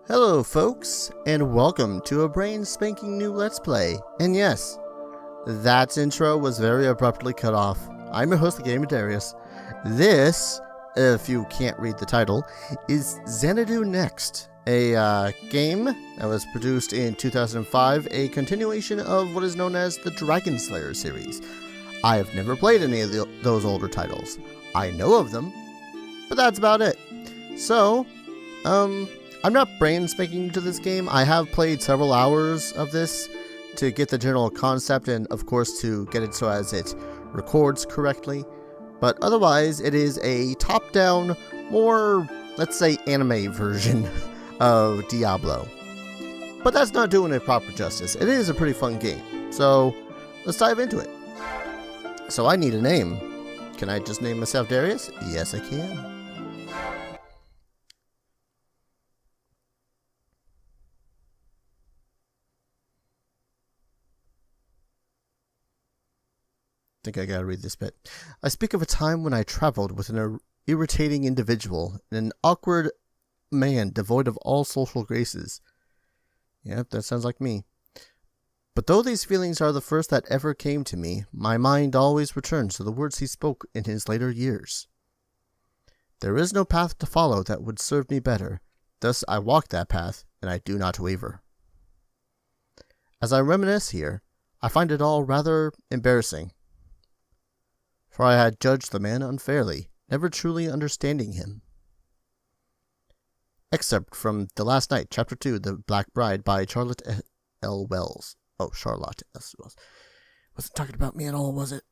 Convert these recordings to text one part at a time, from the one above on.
Hello folks, and welcome to a brand spanking new Let's Play. And yes, that intro was very abruptly cut off. I'm your host, the Gamer Darius. This, if you can't read the title, is Xanadu Next, a game that was produced in 2005, a continuation of what is known as the Dragon Slayer series. I have never played any of those older titles. I know of them, but that's about it. So, I'm not brain spanking to this game. I have played several hours of this to get the general concept and, of course, to get it so as it records correctly. But otherwise, it is a top-down, more, let's say, anime version of Diablo. But that's not doing it proper justice. It is a pretty fun game. So, let's dive into it. So, I need a name. Can I just name myself Darius? Yes, I can. I think I gotta read this bit. I speak of a time when I traveled with an irritating individual and an awkward man devoid of all social graces. Yep, that sounds like me. But though these feelings are the first that ever came to me, my mind always returns to the words he spoke in his later years. There is no path to follow that would serve me better. Thus I walk that path, and I do not waver. As I reminisce here, I find it all rather embarrassing. For I had judged the man unfairly, never truly understanding him. Excerpt from The Last Night, Chapter 2, The Black Bride by Charlotte L. Wells. Oh, Charlotte S. Wells. Wasn't talking about me at all, was it?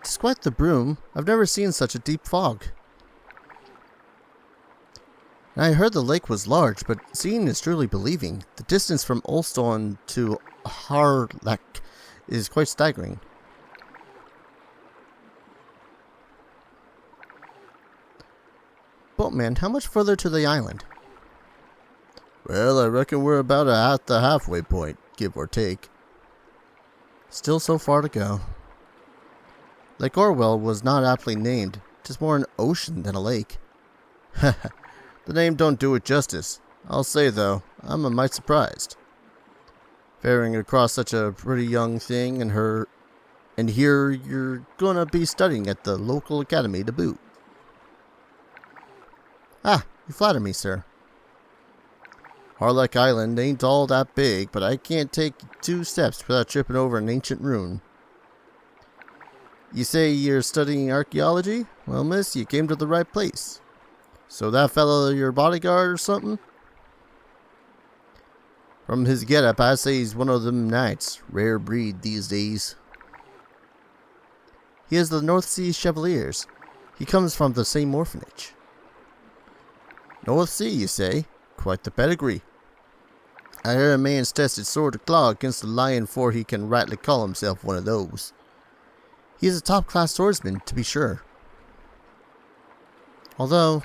Despite the broom, I've never seen such a deep fog. I heard the lake was large, but seeing is truly believing. The distance from Ulston to Harlech is quite staggering. Boatman, how much further to the island? Well, I reckon we're about at the halfway point, give or take. Still so far to go. Lake Orwell was not aptly named. 'Tis more an ocean than a lake. The name don't do it justice. I'll say, though, I'm a mite surprised. Faring across such a pretty young thing and here you're gonna be studying at the local academy to boot. Ah, you flatter me, sir. Harlech Island ain't all that big, but I can't take 2 steps without tripping over an ancient ruin. You say you're studying archaeology? Well, miss, you came to the right place. So that fellow your bodyguard or something? From his getup, I say he's one of them knights. Rare breed these days. He is the North Sea Chevaliers. He comes from the same orphanage. North Sea, you say? Quite the pedigree. I heard a man's tested sword to claw against a lion before he can rightly call himself one of those. He is a top-class swordsman, to be sure. Although,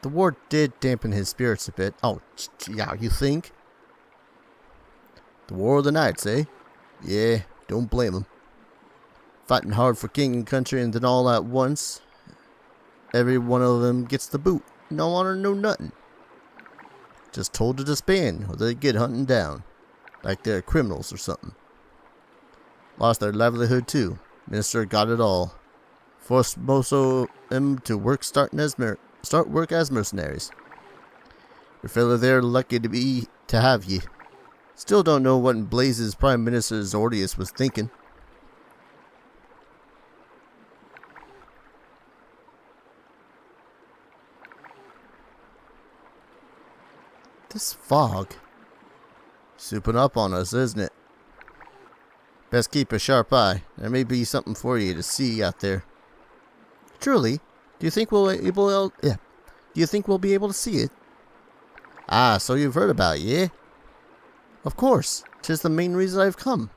the war did dampen his spirits a bit. Oh, yeah, you think? The War of the Knights, eh? Yeah, don't blame him. Fighting hard for king and country and then all at once, every one of them gets the boot. No honor, no nothing. Just told to disband or they get hunting down. Like they're criminals or something. Lost their livelihood too. Minister got it all. Forced most of them to start work as mercenaries. Your fellow there lucky to have ye. Still don't know what in blazes Prime Minister Zordius was thinking. This fog. Souping up on us, isn't it? Best keep a sharp eye. There may be something for you to see out there. Truly? Do you think we'll be able to see it? Ah, so you've heard about it, yeah? Of course. 'Tis the main reason I've come.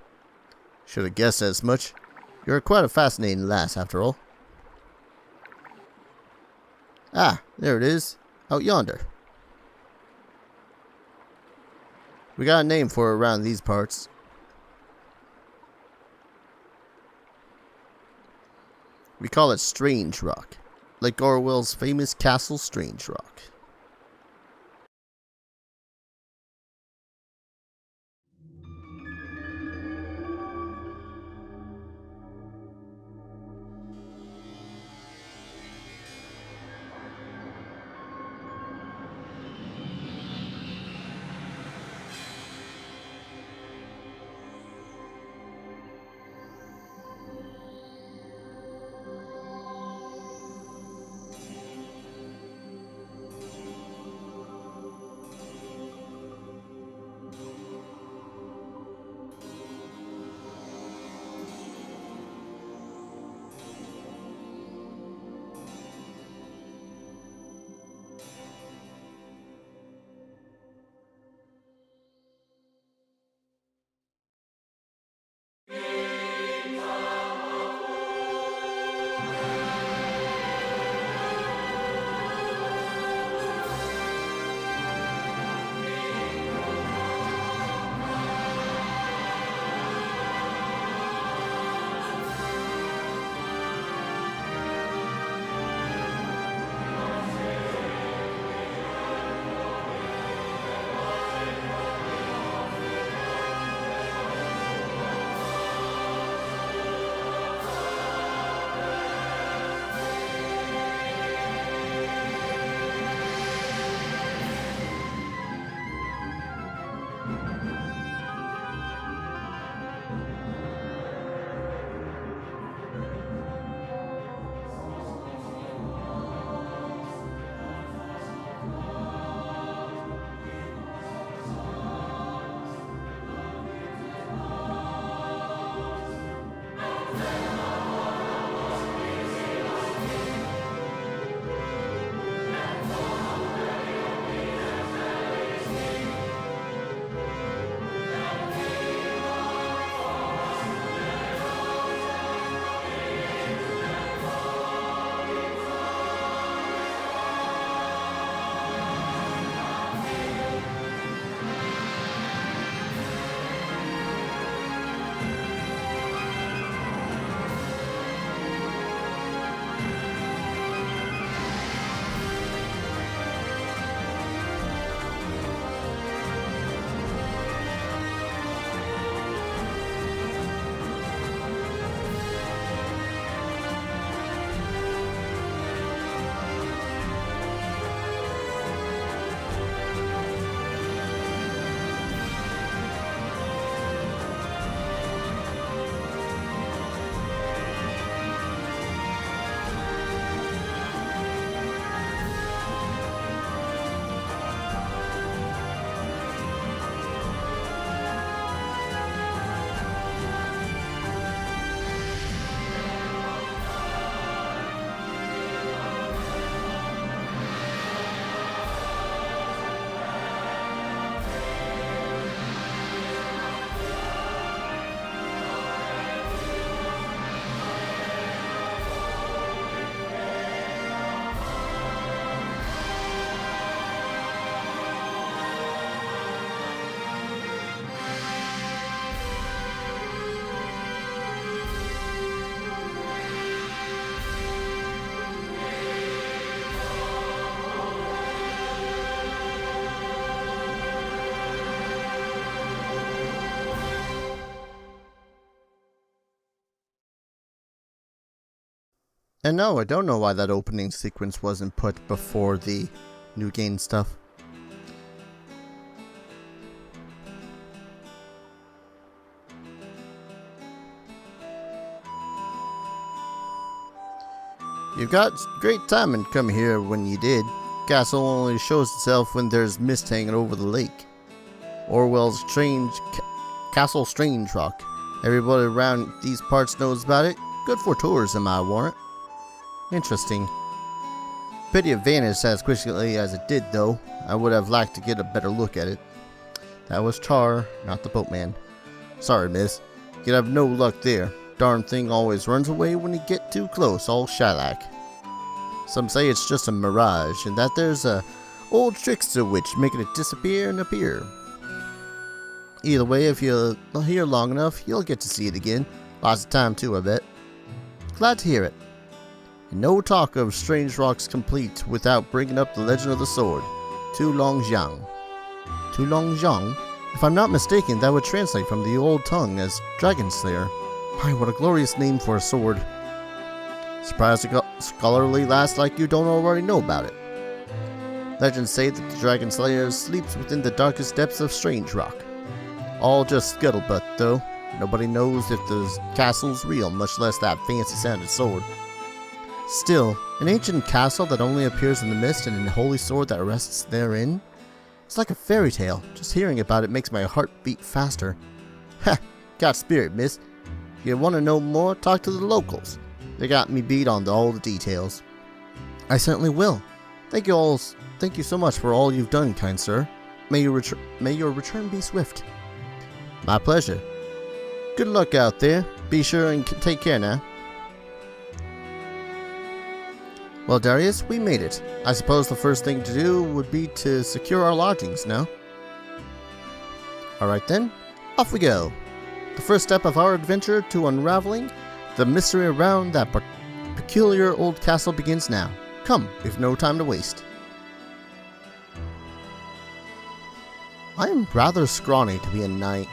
Should have guessed as much. You're quite a fascinating lass, after all. Ah, there it is. Out yonder. We got a name for it around these parts. We call it Strangerock, like Orwell's famous Castle Strangerock. And no, I don't know why that opening sequence wasn't put before the new game stuff. You've got great timing coming here when you did. castle only shows itself when there's mist hanging over the lake. Orwell's Castle Strangerock. Everybody around these parts knows about it. Good for tourism, I warrant. Interesting. Pity it vanished as quickly as it did, though. I would have liked to get a better look at it. That was Char, not the boatman. Sorry, miss. You'd have no luck there. Darn thing always runs away when you get too close, all Shylock. Some say it's just a mirage, and that there's a old trickster witch making it disappear and appear. Either way, if you're here long enough, you'll get to see it again. Lots of time too, I bet. Glad to hear it. And no talk of Strangerock's complete without bringing up the legend of the sword. Tu Long Jiang. Tu Long Jiang? If I'm not mistaken, that would translate from the old tongue as Dragon Slayer. My, what a glorious name for a sword. Surprised a scholarly lass like you don't already know about it. Legends say that the Dragon Slayer sleeps within the darkest depths of Strangerock. All just scuttlebutt, though. Nobody knows if the castle's real, much less that fancy-sounding sword. Still, an ancient castle that only appears in the mist and a holy sword that rests therein? It's like a fairy tale. Just hearing about it makes my heart beat faster. Ha! Got spirit, miss. If you want to know more, talk to the locals. They got me beat on all the details. I certainly will. Thank you so much for all you've done, kind sir. May your return be swift. My pleasure. Good luck out there. Be sure and take care now. Well, Darius, we made it. I suppose the first thing to do would be to secure our lodgings, no? Alright then, off we go. The first step of our adventure to unraveling the mystery around that peculiar old castle begins now. Come, we've no time to waste. I am rather scrawny to be a knight.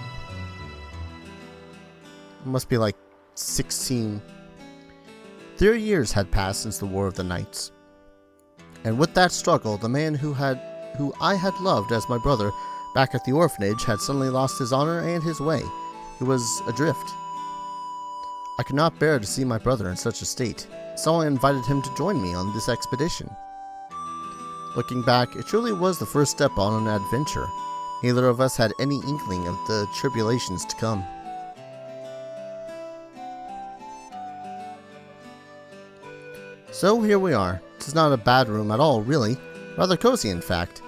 I must be like 16. 30 years had passed since the War of the Knights. And with that struggle, the man who I had loved as my brother back at the orphanage had suddenly lost his honor and his way. He was adrift. I could not bear to see my brother in such a state, so I invited him to join me on this expedition. Looking back, it truly was the first step on an adventure. Neither of us had any inkling of the tribulations to come. So here we are. This is not a bad room at all, really. Rather cozy, in fact.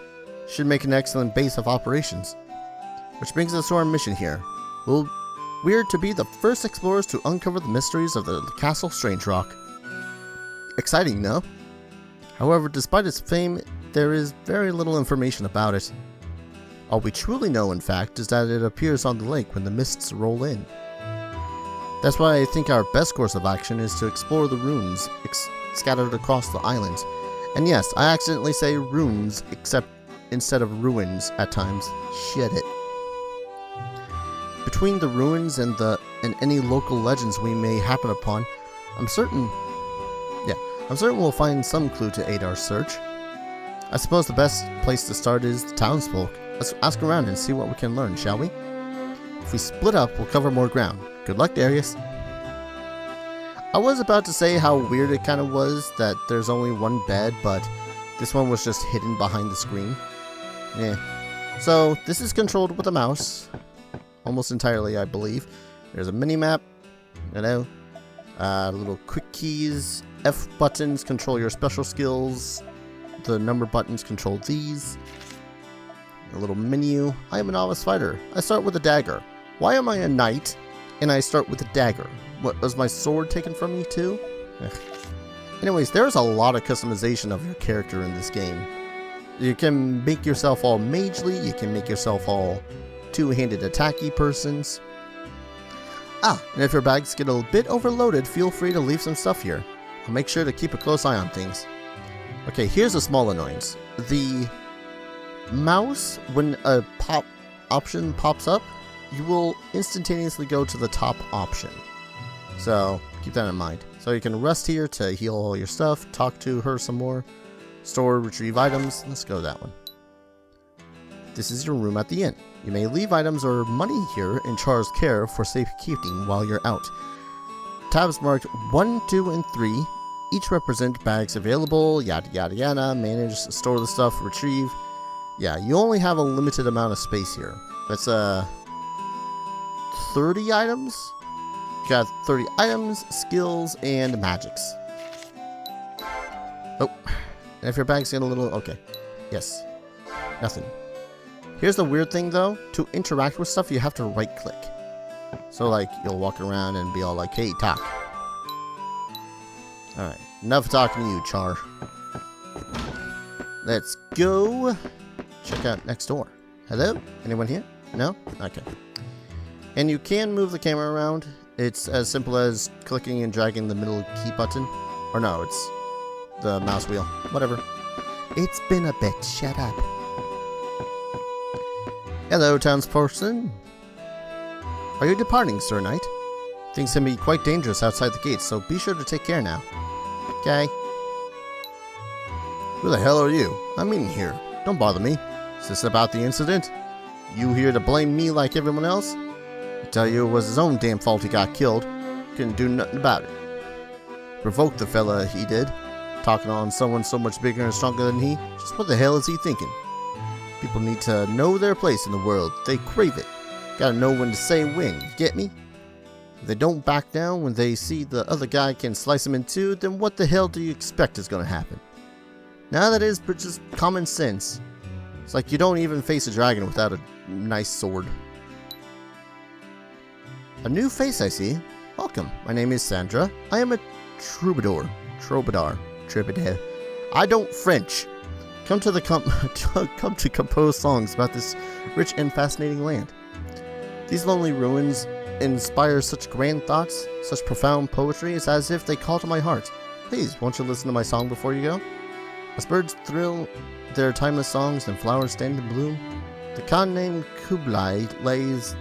Should make an excellent base of operations. Which brings us to our mission here. We're to be the first explorers to uncover the mysteries of the Castle Strangerock. Exciting, no? However, despite its fame, there is very little information about it. All we truly know, in fact, is that it appears on the lake when the mists roll in. That's why I think our best course of action is to explore the ruins scattered across the islands. And yes, I accidentally say runes instead of ruins at times. Shit it. Between the ruins and any local legends we may happen upon, I'm certain we'll find some clue to aid our search. I suppose the best place to start is the townsfolk. Let's ask around and see what we can learn, shall we? If we split up, we'll cover more ground. Good luck, Darius. I was about to say how weird it kind of was that there's only one bed, but this one was just hidden behind the screen. Yeah. So, this is controlled with a mouse. Almost entirely, I believe. There's a mini-map. Little quick keys. F buttons control your special skills. The number buttons control these. A little menu. I am a novice fighter. I start with a dagger. Why am I a knight and I start with a dagger? What, was my sword taken from me too? Anyways, there's a lot of customization of your character in this game. You can make yourself all magely, you can make yourself all two-handed attacky persons. And if your bags get a bit overloaded, feel free to leave some stuff here. I'll make sure to keep a close eye on things. Okay, here's a small annoyance. The mouse, when a pop option pops up, you will instantaneously go to the top option. So, keep that in mind. So you can rest here to heal all your stuff, talk to her some more, store, retrieve items. Let's go that one. This is your room at the inn. You may leave items or money here in Char's care for safekeeping while you're out. Tabs marked 1, 2, and 3 each represent bags available, yada yada yada, manage, store the stuff, retrieve. Yeah, you only have a limited amount of space here. That's 30 items? You got 30 items, skills, and magics. Oh, and if your bag's getting a little... Okay. Yes. Nothing. Here's the weird thing, though. To interact with stuff, you have to right-click. So, like, you'll walk around and be all like, hey, talk. Alright. Enough talking to you, Char. Let's go check out next door. Hello? Anyone here? No? Okay. And you can move the camera around. It's as simple as clicking and dragging the middle key button. Or no, it's the mouse wheel. Whatever. It's been a bit. Shut up. Hello, townsperson. Are you departing, Sir Knight? Things can be quite dangerous outside the gates, so be sure to take care now. Okay. Who the hell are you? I'm in here. Don't bother me. Is this about the incident? You here to blame me like everyone else? I tell you, it was his own damn fault he got killed. Couldn't do nothing about it. Provoked the fella, he did. Talking on someone so much bigger and stronger than he. Just what the hell is he thinking? People need to know their place in the world. They crave it. Gotta know when to say when, you get me? If they don't back down when they see the other guy can slice them in two, then what the hell do you expect is gonna happen? Now that is just common sense. It's like you don't even face a dragon without a nice sword. A new face, I see. Welcome. My name is Sandra. I am a troubadour. Troubadour. I don't French. Come to compose songs about this rich and fascinating land. These lonely ruins inspire such grand thoughts, such profound poetry. It's as if they call to my heart. Please, won't you listen to my song before you go? As birds thrill their timeless songs and flowers stand in bloom, the Khan named Kublai lays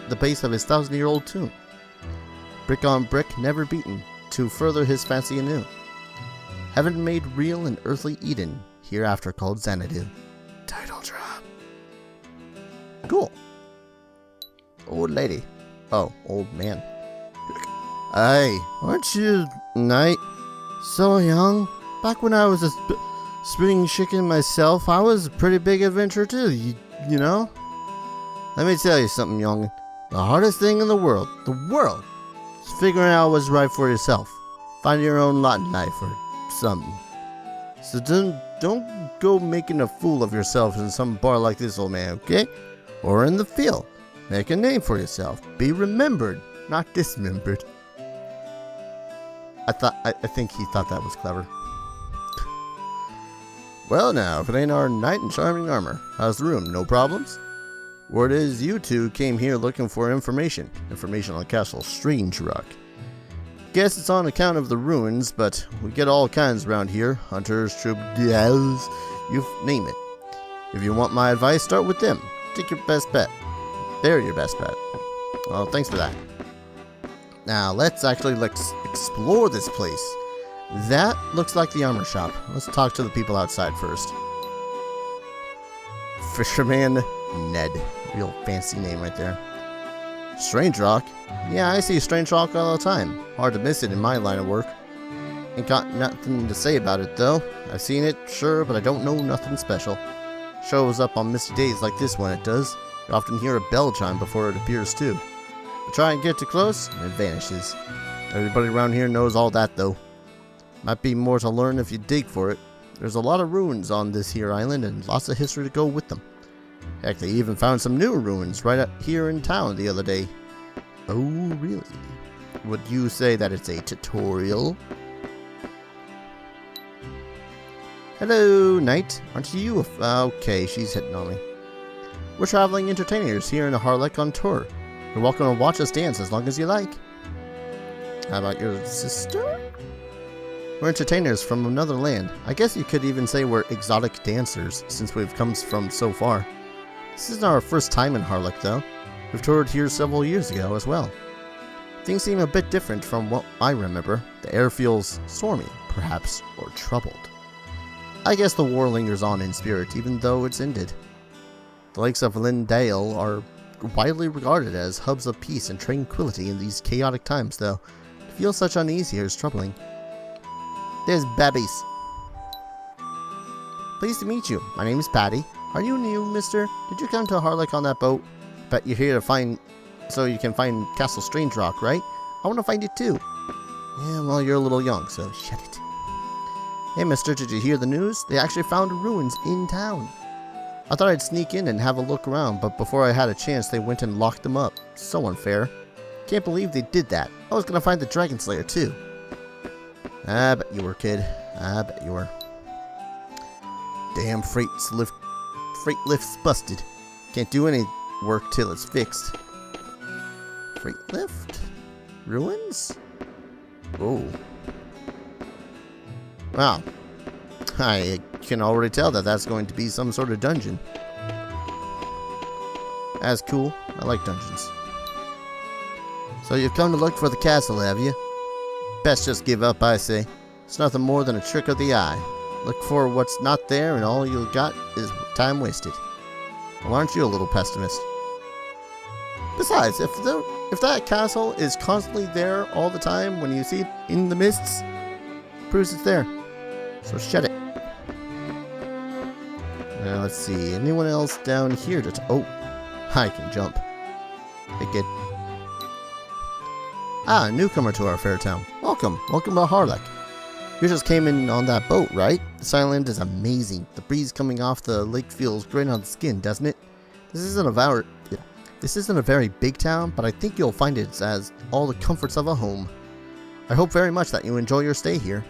the base of his 1,000-year-old tomb. Brick on brick, never beaten, to further his fancy anew. Heaven made real in earthly Eden, hereafter called Xanadu. Title drop. Cool. Old lady. Oh, old man. Hey, aren't you, Knight, so young? Back when I was a spring chicken myself, I was a pretty big adventurer too, you know? Let me tell you something, young. The hardest thing in the world, is figuring out what's right for yourself. Find your own lot in life or something. So don't go making a fool of yourself in some bar like this, old man, okay? Or in the field. Make a name for yourself. Be remembered, not dismembered. I think he thought that was clever. Well now, if it ain't our knight in charming armor. How's the room? No problems? Word is you two came here looking for information. Information on Castle Strangerock. Guess it's on account of the ruins, but we get all kinds around here. Hunters, troubadours, you name it. If you want my advice, start with them. Take your best bet. They're your best bet. Well, thanks for that. Now, let's explore this place. That looks like the armor shop. Let's talk to the people outside first. Fisherman Ned. Real fancy name right there. Strangerock? Yeah, I see Strangerock all the time. Hard to miss it in my line of work. Ain't got nothing to say about it, though. I've seen it, sure, but I don't know nothing special. Shows up on misty days like this one, it does. You often hear a bell chime before it appears, too. You try and get too close, and it vanishes. Everybody around here knows all that, though. Might be more to learn if you dig for it. There's a lot of ruins on this here island, and lots of history to go with them. Heck, they even found some new ruins right up here in town the other day. Oh, really? Would you say that it's a tutorial? Hello, Knight. Aren't you okay, she's hitting on me. We're traveling entertainers here in Harlech on tour. You're welcome to watch us dance as long as you like. How about your sister? We're entertainers from another land. I guess you could even say we're exotic dancers, since we've come from so far. This isn't our first time in Harlech, though. We've toured here several years ago as well. Things seem a bit different from what I remember. The air feels stormy, perhaps, or troubled. I guess the war lingers on in spirit, even though it's ended. The lakes of Lindale are widely regarded as hubs of peace and tranquility in these chaotic times, though. To feel such unease here is troubling. There's babies. Pleased to meet you. My name is Patty. Are you new, mister? Did you come to Harlech on that boat? Bet you're here to find... so you can find Castle Strangerock, right? I want to find it too. Yeah, well, you're a little young, so shut it. Hey, mister, did you hear the news? They actually found ruins in town. I thought I'd sneak in and have a look around, but before I had a chance, they went and locked them up. So unfair. Can't believe they did that. I was gonna find the Dragon Slayer, too. I bet you were, kid. I bet you were. Damn freight lift's busted. Can't do any work till it's fixed. Freight lift? Ruins? Whoa. Wow. I can already tell that that's going to be some sort of dungeon. That's cool. I like dungeons. So you've come to look for the castle, have you? Best just give up, I say. It's nothing more than a trick of the eye. Look for what's not there and all you got is time wasted. Well, aren't you a little pessimist? Besides, if that castle is constantly there all the time when you see it in the mists, proves it's there. So shut it. Now let's see. Anyone else down here to... oh, I can jump. Hey, kid. Ah, newcomer to our fair town. Welcome. Welcome to Harlech. You just came in on that boat, right? This island is amazing. The breeze coming off the lake feels great on the skin, doesn't it? This isn't a very big town, but I think you'll find it as all the comforts of a home. I hope very much that you enjoy your stay here.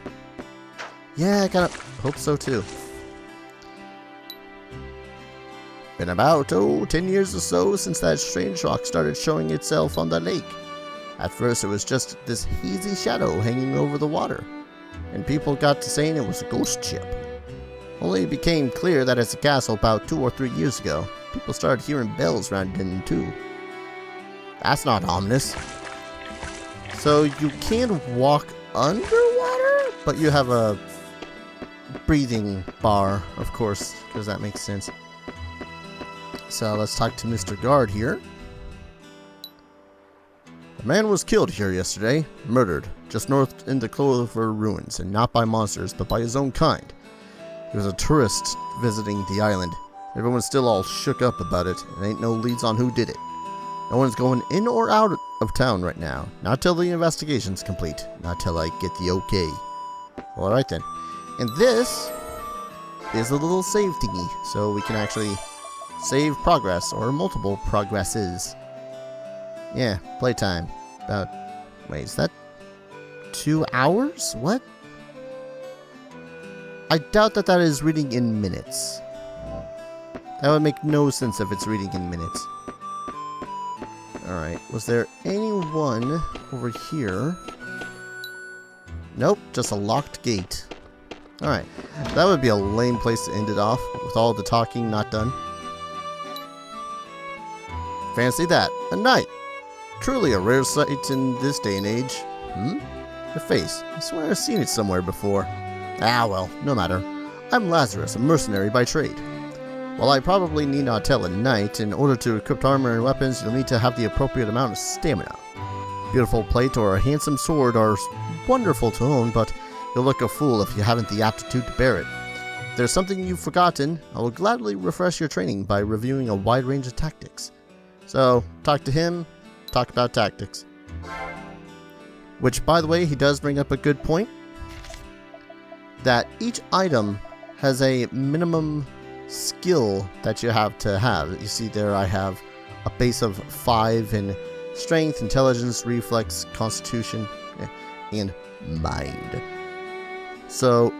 Yeah, I kinda hope so too. Been about, 10 years or so since that Strangerock started showing itself on the lake. At first it was just this hazy shadow hanging over the water, and people got to saying it was a ghost ship. Only it became clear that it's a castle about 2 or 3 years ago. People started hearing bells round in too. That's not ominous. So you can walk underwater, but you have a breathing bar, of course, because that makes sense. So let's talk to Mr. Guard here. A man was killed here yesterday, murdered, just north in the Clover ruins, and not by monsters, but by his own kind. He was a tourist visiting the island. Everyone's still all shook up about it, and ain't no leads on who did it. No one's going in or out of town right now, not till the investigation's complete, not till I get the okay. Alright then. And this is a little save thingy, so we can actually save progress, or multiple progresses. Yeah, playtime. Wait, is that 2 hours? What? I doubt that that is reading in minutes. That would make no sense if it's reading in minutes. Alright, was there anyone over here? Nope, just a locked gate. Alright, that would be a lame place to end it off, with all the talking not done. Fancy that, a knight. Truly a rare sight in this day and age. Your face, I swear I've seen it somewhere before. Ah well, no matter. I'm Lazarus, a mercenary by trade. While I probably need not tell a knight, in order to equip armor and weapons, you'll need to have the appropriate amount of stamina. Beautiful plate or a handsome sword are wonderful to own, but you'll look a fool if you haven't the aptitude to bear it. If there's something you've forgotten, I will gladly refresh your training by reviewing a wide range of tactics. So, talk to him, talk about tactics. Which, by the way, he does bring up a good point. That each item has a minimum skill that you have to have. You see there I have a base of 5 in strength, intelligence, reflex, constitution, and mind. So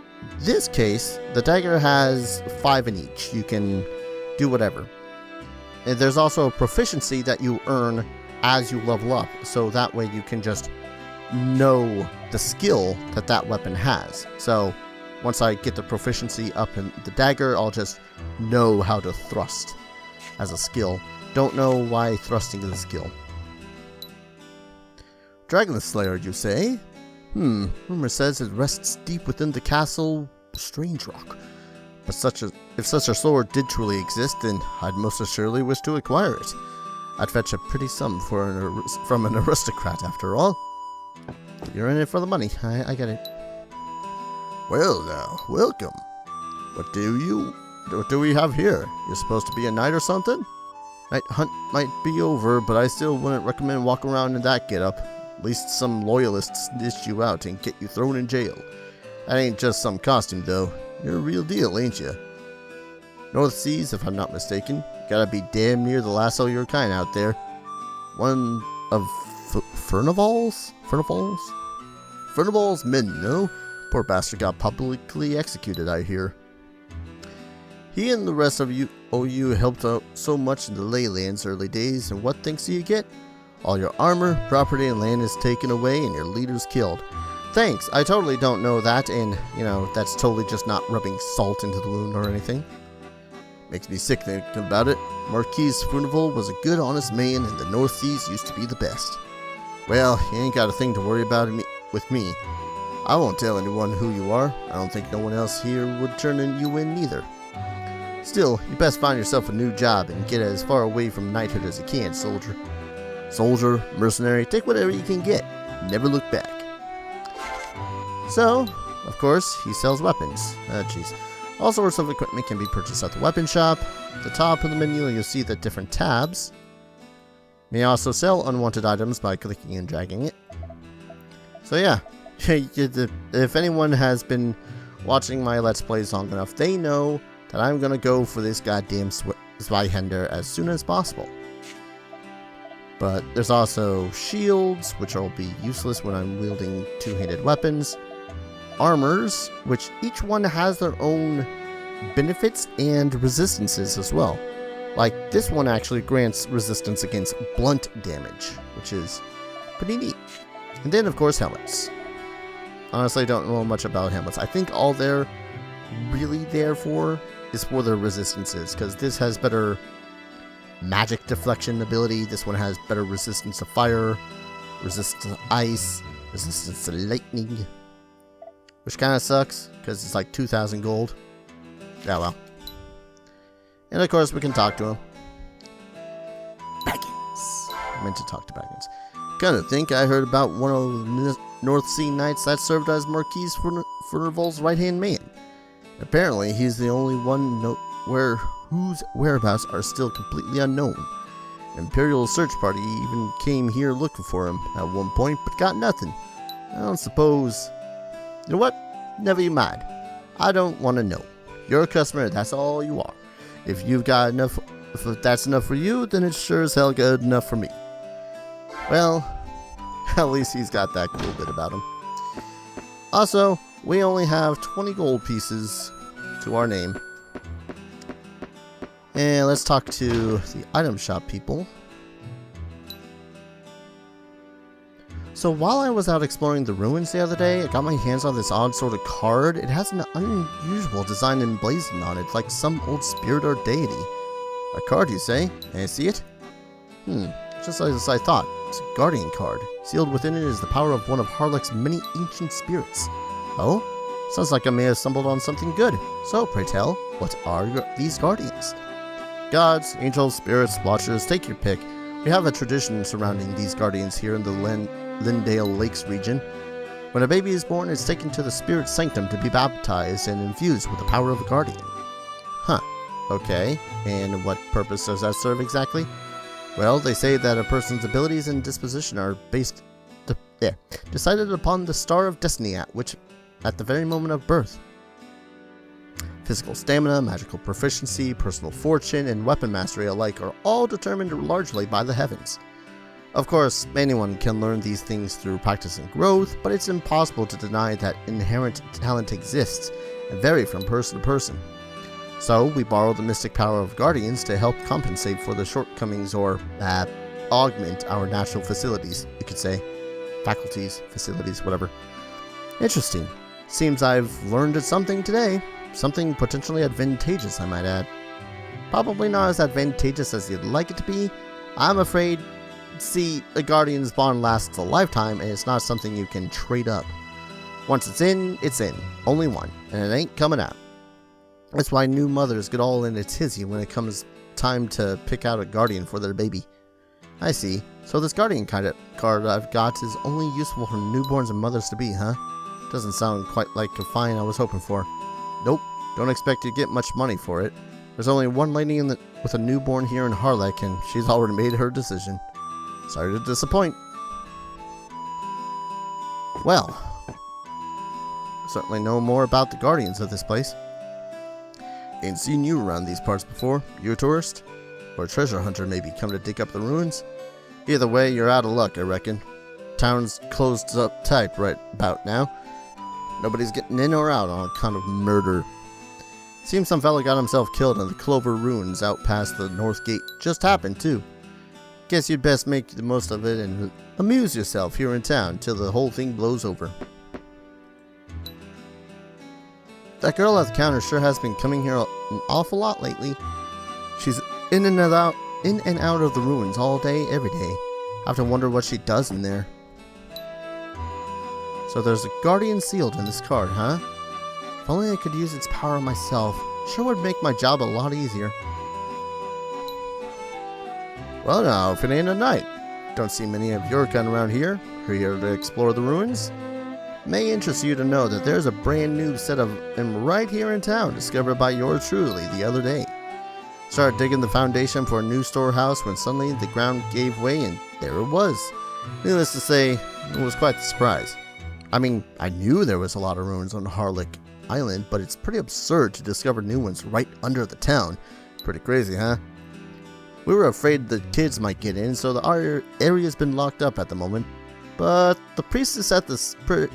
this case, the dagger has 5 in each. You can do whatever. And there's also a proficiency that you earn as you level up, so that way you can just know the skill that that weapon has. So once I get the proficiency up in the dagger, I'll just know how to thrust as a skill. Don't know why thrusting is a skill. Dragon Slayer, you say? Rumor says it rests deep within the Castle Strangerock. But if such a sword did truly exist, then I'd most assuredly wish to acquire it. I'd fetch a pretty sum from an aristocrat, after all. You're in it for the money, I get it. Well now, welcome. What do we have here? You're supposed to be a knight or something? Night hunt might be over, but I still wouldn't recommend walking around in that getup. At least some loyalists snitched you out and get you thrown in jail. That ain't just some costume though. You're a real deal, ain't you? North Seas, if I'm not mistaken. Gotta be damn near the last of your kind out there. One of Furnival's men, no? Poor bastard got publicly executed, I hear. He and the rest of you helped out so much in the Leyland's early days, and what thanks do you get? All your armor, property, and land is taken away, and your leader's killed. Thanks, I totally don't know that, and, you know, that's totally just not rubbing salt into the wound or anything. Makes me sick thinking about it. Marquis Furnival was a good, honest man, and the North Seas used to be the best. Well, you ain't got a thing to worry about with me. I won't tell anyone who you are. I don't think no one else here would turn you in either. Still, you best find yourself a new job and get as far away from knighthood as you can, soldier. Soldier, mercenary, take whatever you can get. Never look back. So, of course, he sells weapons. Jeez. All sorts of equipment can be purchased at the weapon shop. At the top of the menu, you'll see the different tabs. May also sell unwanted items by clicking and dragging it. So yeah, if anyone has been watching my Let's Plays long enough, they know that I'm gonna go for this goddamn Zweihander as soon as possible. But there's also shields, which will be useless when I'm wielding two-handed weapons. Armors, which each one has their own benefits and resistances as well. Like, this one actually grants resistance against blunt damage, which is pretty neat. And then, of course, helmets. Honestly, I don't know much about helmets. I think all they're really there for is for their resistances, because this has better magic deflection ability, this one has better resistance to fire, resistance to ice, resistance to lightning, which kind of sucks, because it's like 2,000 gold. Yeah, well. And of course, we can talk to him. Baggins. I meant to talk to Baggins. Kinda think I heard about one of the North Sea Knights that served as Marquis Furnival's right-hand man. Apparently, he's the only one whose whereabouts are still completely unknown. An Imperial search party even came here looking for him at one point, but got nothing. I don't suppose... You know what? Never you mind. I don't want to know. You're a customer, that's all you are. If you've got enough, if that's enough for you, then it's sure as hell good enough for me. Well, at least he's got that cool bit about him. Also, we only have 20 gold pieces to our name. And let's talk to the item shop people. So while I was out exploring the ruins the other day, I got my hands on this odd sort of card. It has an unusual design emblazoned on it, like some old spirit or deity. A card, you say? May I see it? Just as I thought. It's a guardian card. Sealed within it is the power of one of Harlech's many ancient spirits. Oh? Sounds like I may have stumbled on something good. So, pray tell, what are these guardians? Gods, angels, spirits, watchers, take your pick. We have a tradition surrounding these guardians here in the Lindale Lakes region. When a baby is born, it's taken to the spirit sanctum to be baptized and infused with the power of a guardian. Huh. Okay. And what purpose does that serve exactly? Well, they say that a person's abilities and disposition are decided upon the star of destiny at the very moment of birth. Physical stamina, magical proficiency, personal fortune, and weapon mastery alike are all determined largely by the heavens. Of course, anyone can learn these things through practice and growth, but it's impossible to deny that inherent talent exists and vary from person to person. So, we borrow the mystic power of guardians to help compensate for the shortcomings or augment our natural facilities, you could say. Faculties, facilities, whatever. Interesting. Seems I've learned something today. Something potentially advantageous, I might add. Probably not as advantageous as you'd like it to be. I'm afraid, see, a guardian's bond lasts a lifetime and it's not something you can trade up. Once it's in, only one, and it ain't coming out. That's why new mothers get all in a tizzy when it comes time to pick out a guardian for their baby. I see. So this guardian card I've got is only useful for newborns and mothers to be, huh? Doesn't sound quite like a find I was hoping for. Nope, don't expect to get much money for it. There's only one lady with a newborn here in Harlech, and she's already made her decision. Sorry to disappoint. Well, certainly know more about the guardians of this place. Ain't seen you around these parts before. You a tourist? Or a treasure hunter maybe, come to dig up the ruins? Either way, you're out of luck, I reckon. Town's closed up tight right about now. Nobody's getting in or out on account of murder. Seems some fella got himself killed in the Clover Ruins out past the North Gate. Just happened, too. Guess you'd best make the most of it and amuse yourself here in town till the whole thing blows over. That girl at the counter sure has been coming here an awful lot lately. She's in and out of the ruins all day, every day. Have to wonder what she does in there. So there's a guardian sealed in this card, huh? If only I could use its power myself, sure would make my job a lot easier. Well now, if it ain't a knight. Don't see many of your kind around here. Are you here to explore the ruins? May interest you to know that there's a brand new set of them right here in town, discovered by yours truly the other day. Started digging the foundation for a new storehouse when suddenly the ground gave way and there it was. Needless to say, it was quite the surprise. I mean, I knew there was a lot of ruins on Harlech Island, but it's pretty absurd to discover new ones right under the town. Pretty crazy, huh? We were afraid the kids might get in, so the area's been locked up at the moment. But the priestess at the Spirit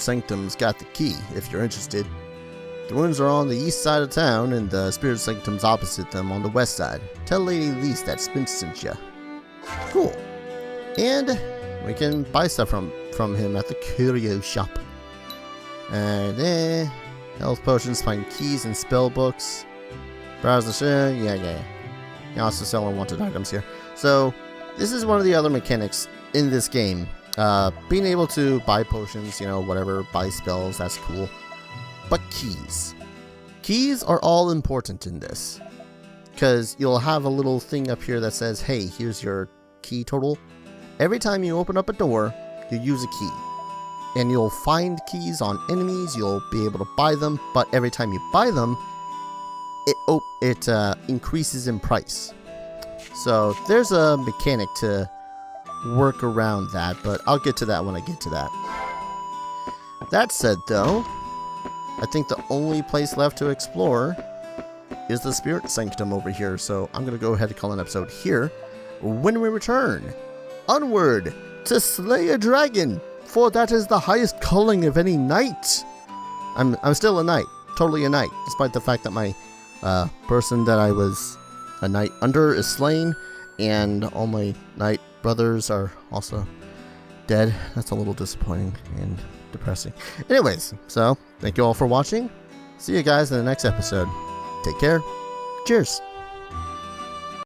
Sanctum's got the key, if you're interested. The ruins are on the east side of town, and the Spirit Sanctum's opposite them on the west side. Tell Lady Lise that Spence sent ya. Cool. And we can buy stuff from him at the curio shop. And health potions, find keys and spell books. Browse the share. Yeah. You also sell unwanted items here. So this is one of the other mechanics in this game. Being able to buy potions, whatever, buy spells, that's cool. But keys. Keys are all important in this. Because you'll have a little thing up here that says, hey, here's your key total. Every time you open up a door, you use a key. And you'll find keys on enemies, you'll be able to buy them, but every time you buy them, it increases in price. So there's a mechanic to work around that, but I'll get to that when I get to that. That said though, I think the only place left to explore is the Spirit Sanctum over here, so I'm going to go ahead and call an episode here. When we return, onward to slay a dragon, for that is the highest calling of any knight. I'm still a knight, totally a knight, despite the fact that my person that I was a knight under is slain, and all my knight brothers are also dead. That's a little disappointing and depressing. Anyways, so thank you all for watching. See you guys in the next episode. Take care. Cheers.